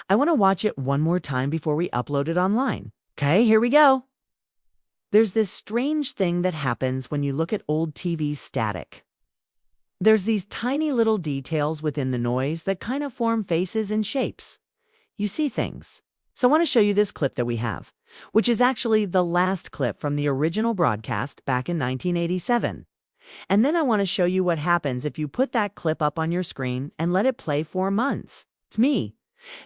I want to watch it one more time before we upload it online. Okay, here we go. There's this strange thing that happens when you look at old TV static. There's these tiny little details within the noise that kind of form faces and shapes. You see things. So I want to show you this clip that we have, which is actually the last clip from the original broadcast back in 1987. And then I want to show you what happens if you put that clip up on your screen and let it play for months. It's me.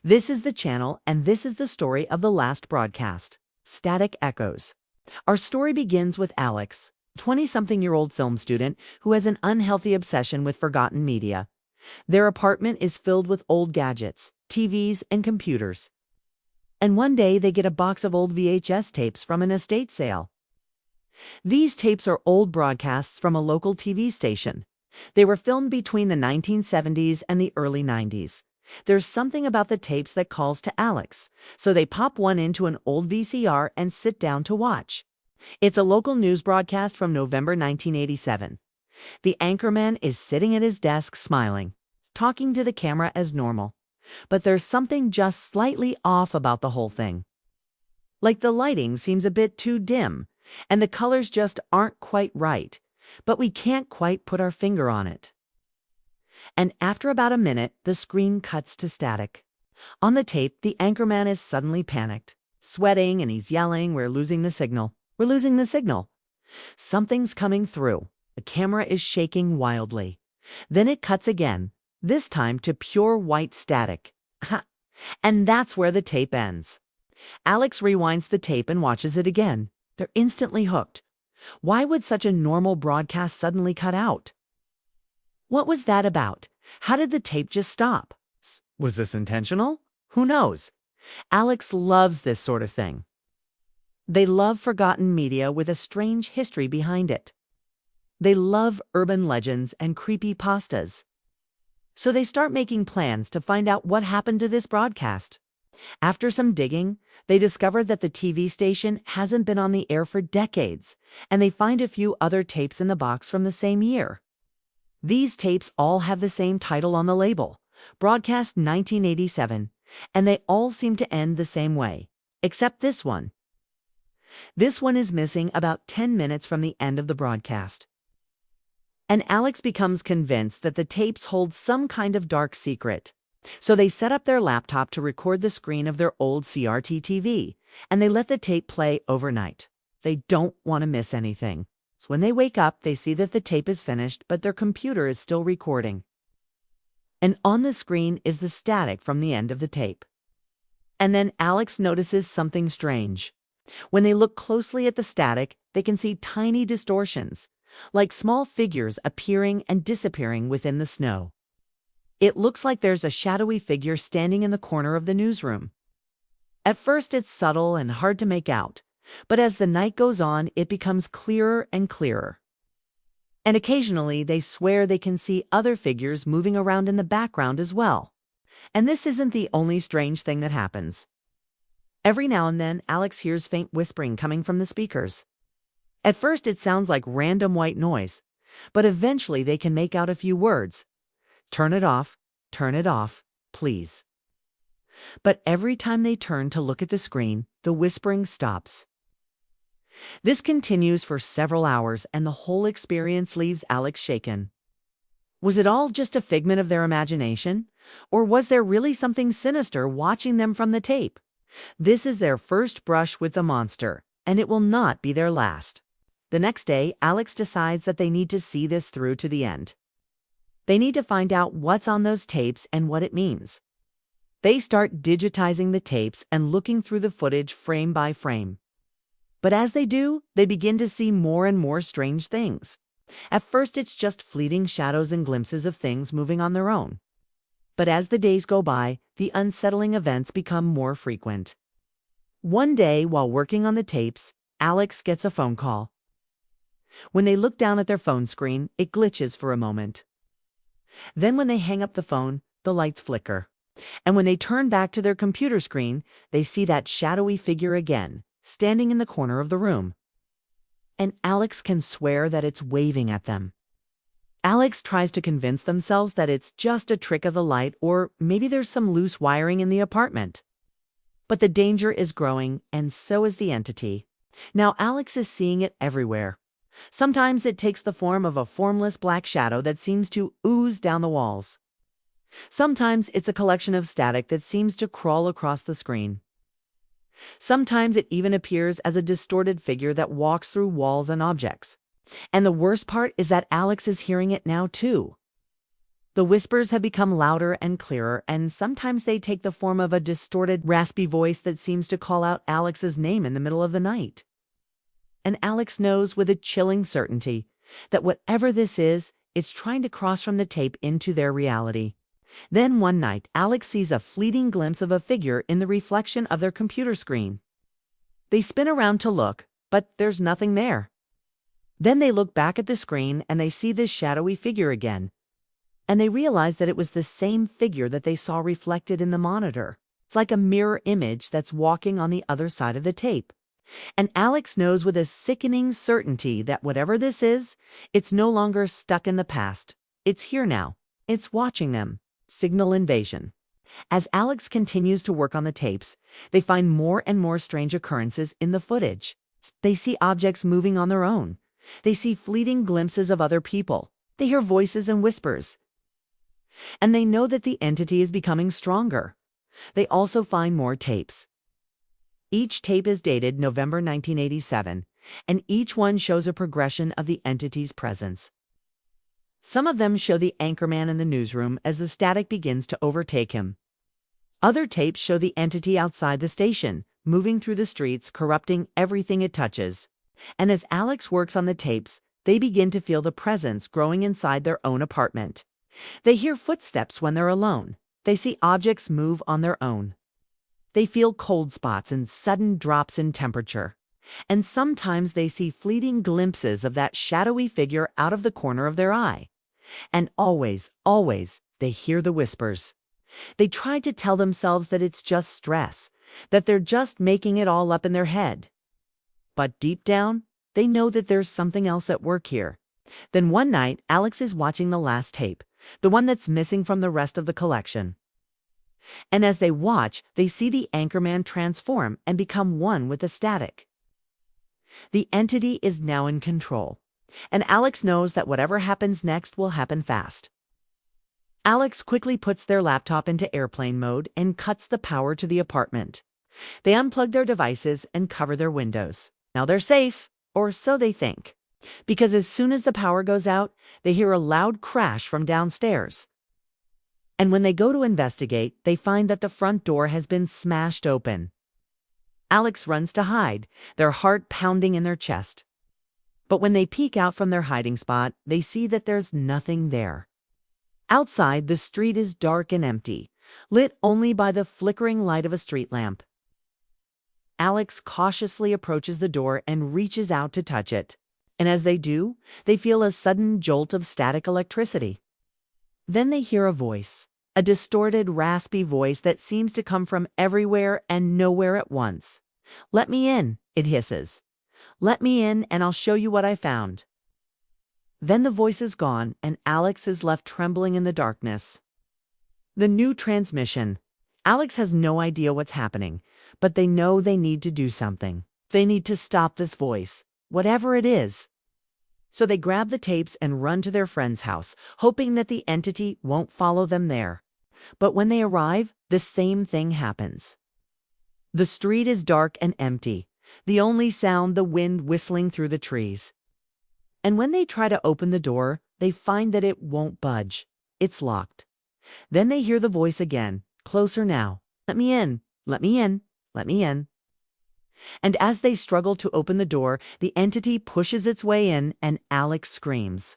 This is the channel, and this is the story of the last broadcast, Static Echoes. Our story begins with Alex, 20-something-year-old film student who has an unhealthy obsession with forgotten media. Their apartment is filled with old gadgets, TVs, and computers. And one day they get a box of old VHS tapes from an estate sale. These tapes are old broadcasts from a local TV station. They were filmed between the 1970s and the early 90s. There's something about the tapes that calls to Alex, so they pop one into an old VCR and sit down to watch. It's a local news broadcast from November 1987. The anchorman is sitting at his desk smiling, talking to the camera as normal. But there's something just slightly off about the whole thing. Like the lighting seems a bit too dim, and the colors just aren't quite right, but we can't quite put our finger on it. And after about a minute, the screen cuts to static. On the tape, the anchorman is suddenly panicked, sweating, and he's yelling, "We're losing the signal. We're losing the signal." Something's coming through. The camera is shaking wildly. Then it cuts again, this time to pure white static. And that's where the tape ends. Alex rewinds the tape and watches it again. They're instantly hooked. Why would such a normal broadcast suddenly cut out? What was that about? How did the tape just stop? Was this intentional? Who knows? Alex loves this sort of thing. They love forgotten media with a strange history behind it. They love urban legends and creepypastas. So they start making plans to find out what happened to this broadcast. After some digging, they discover that the TV station hasn't been on the air for decades, and they find a few other tapes in the box from the same year. These tapes all have the same title on the label, Broadcast 1987, and they all seem to end the same way, except this one. This one is missing about 10 minutes from the end of the broadcast. And Alex becomes convinced that the tapes hold some kind of dark secret. So they set up their laptop to record the screen of their old CRT TV, and they let the tape play overnight. They don't want to miss anything. So when they wake up, they see that the tape is finished, but their computer is still recording. And on the screen is the static from the end of the tape. And then Alex notices something strange. When they look closely at the static, they can see tiny distortions, like small figures appearing and disappearing within the snow. It looks like there's a shadowy figure standing in the corner of the newsroom. At first it's subtle and hard to make out, but as the night goes on, it becomes clearer and clearer. And occasionally they swear they can see other figures moving around in the background as well. And this isn't the only strange thing that happens. Every now and then, Alex hears faint whispering coming from the speakers. At first it sounds like random white noise, but eventually they can make out a few words. Turn it off, please. But every time they turn to look at the screen, the whispering stops. This continues for several hours, and the whole experience leaves Alex shaken. Was it all just a figment of their imagination? Or was there really something sinister watching them from the tape? This is their first brush with the monster, and it will not be their last. The next day, Alex decides that they need to see this through to the end. They need to find out what's on those tapes and what it means. They start digitizing the tapes and looking through the footage frame by frame. But as they do, they begin to see more and more strange things. At first, it's just fleeting shadows and glimpses of things moving on their own. But as the days go by, the unsettling events become more frequent. One day, while working on the tapes, Alex gets a phone call. When they look down at their phone screen, it glitches for a moment. Then when they hang up the phone, the lights flicker. And when they turn back to their computer screen, they see that shadowy figure again, standing in the corner of the room. And Alex can swear that it's waving at them. Alex tries to convince themselves that it's just a trick of the light, or maybe there's some loose wiring in the apartment. But the danger is growing, and so is the entity. Now Alex is seeing it everywhere. Sometimes it takes the form of a formless black shadow that seems to ooze down the walls. Sometimes it's a collection of static that seems to crawl across the screen. Sometimes it even appears as a distorted figure that walks through walls and objects. And the worst part is that Alex is hearing it now too. The whispers have become louder and clearer, and sometimes they take the form of a distorted, raspy voice that seems to call out Alex's name in the middle of the night. And Alex knows with a chilling certainty that whatever this is, it's trying to cross from the tape into their reality. Then one night, Alex sees a fleeting glimpse of a figure in the reflection of their computer screen. They spin around to look, but there's nothing there. Then they look back at the screen and they see this shadowy figure again. And they realize that it was the same figure that they saw reflected in the monitor. It's like a mirror image that's walking on the other side of the tape. And Alex knows with a sickening certainty that whatever this is, it's no longer stuck in the past. It's here now. It's watching them. Signal invasion. As Alex continues to work on the tapes, they find more and more strange occurrences in the footage. They see objects moving on their own. They see fleeting glimpses of other people. They hear voices and whispers. And they know that the entity is becoming stronger. They also find more tapes. Each tape is dated November 1987, and each one shows a progression of the entity's presence. Some of them show the anchorman in the newsroom as the static begins to overtake him. Other tapes show the entity outside the station, moving through the streets, corrupting everything it touches. And as Alex works on the tapes, they begin to feel the presence growing inside their own apartment. They hear footsteps when they're alone. They see objects move on their own. They feel cold spots and sudden drops in temperature. And sometimes they see fleeting glimpses of that shadowy figure out of the corner of their eye. And always, they hear the whispers. They try to tell themselves that it's just stress, that they're just making it all up in their head. But deep down, they know that there's something else at work here. Then one night, Alex is watching the last tape, the one that's missing from the rest of the collection. And as they watch, they see the anchorman transform and become one with the static. The entity is now in control, and Alex knows that whatever happens next will happen fast. Alex quickly puts their laptop into airplane mode and cuts the power to the apartment. They unplug their devices and cover their windows. Now they're safe, or so they think, because as soon as the power goes out, they hear a loud crash from downstairs. And when they go to investigate, they find that the front door has been smashed open. Alex runs to hide, their heart pounding in their chest. But when they peek out from their hiding spot, they see that there's nothing there. Outside, the street is dark and empty, lit only by the flickering light of a street lamp. Alex cautiously approaches the door and reaches out to touch it. And as they do, they feel a sudden jolt of static electricity. Then they hear a voice, a distorted, raspy voice that seems to come from everywhere and nowhere at once. "Let me in," it hisses. "Let me in and I'll show you what I found." Then the voice is gone and Alex is left trembling in the darkness. The new transmission. Alex has no idea what's happening, but they know they need to do something. They need to stop this voice, whatever it is. So they grab the tapes and run to their friend's house, hoping that the entity won't follow them there. But when they arrive, the same thing happens. The street is dark and empty, the only sound the wind whistling through the trees. And when they try to open the door, they find that it won't budge. It's locked. Then they hear the voice again, closer now. "Let me in, let me in, let me in." And as they struggle to open the door, the entity pushes its way in and Alex screams.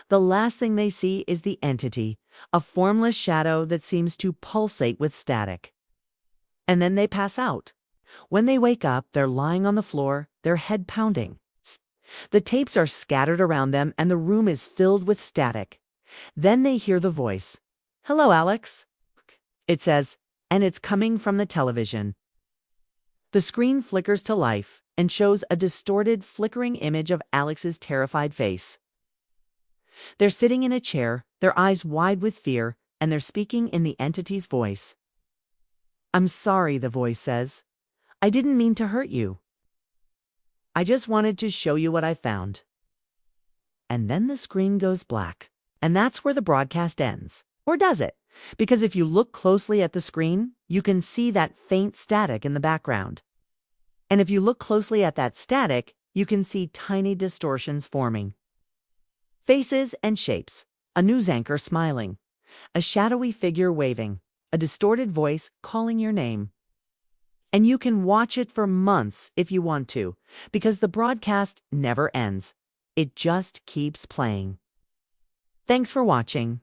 The last thing they see is the entity, a formless shadow that seems to pulsate with static. And then they pass out. When they wake up, they're lying on the floor, their head pounding. The tapes are scattered around them and the room is filled with static. Then they hear the voice. "Hello, Alex," it says, and it's coming from the television. The screen flickers to life and shows a distorted, flickering image of Alex's terrified face. They're sitting in a chair, their eyes wide with fear, and they're speaking in the entity's voice. "I'm sorry," the voice says. "I didn't mean to hurt you. I just wanted to show you what I found." And then the screen goes black. And that's where the broadcast ends. Or does it? Because if you look closely at the screen, you can see that faint static in the background. And if you look closely at that static, you can see tiny distortions forming. Faces and shapes. A news anchor smiling. A shadowy figure waving. A distorted voice calling your name. And you can watch it for months if you want to, because the broadcast never ends. It just keeps playing. Thanks for watching.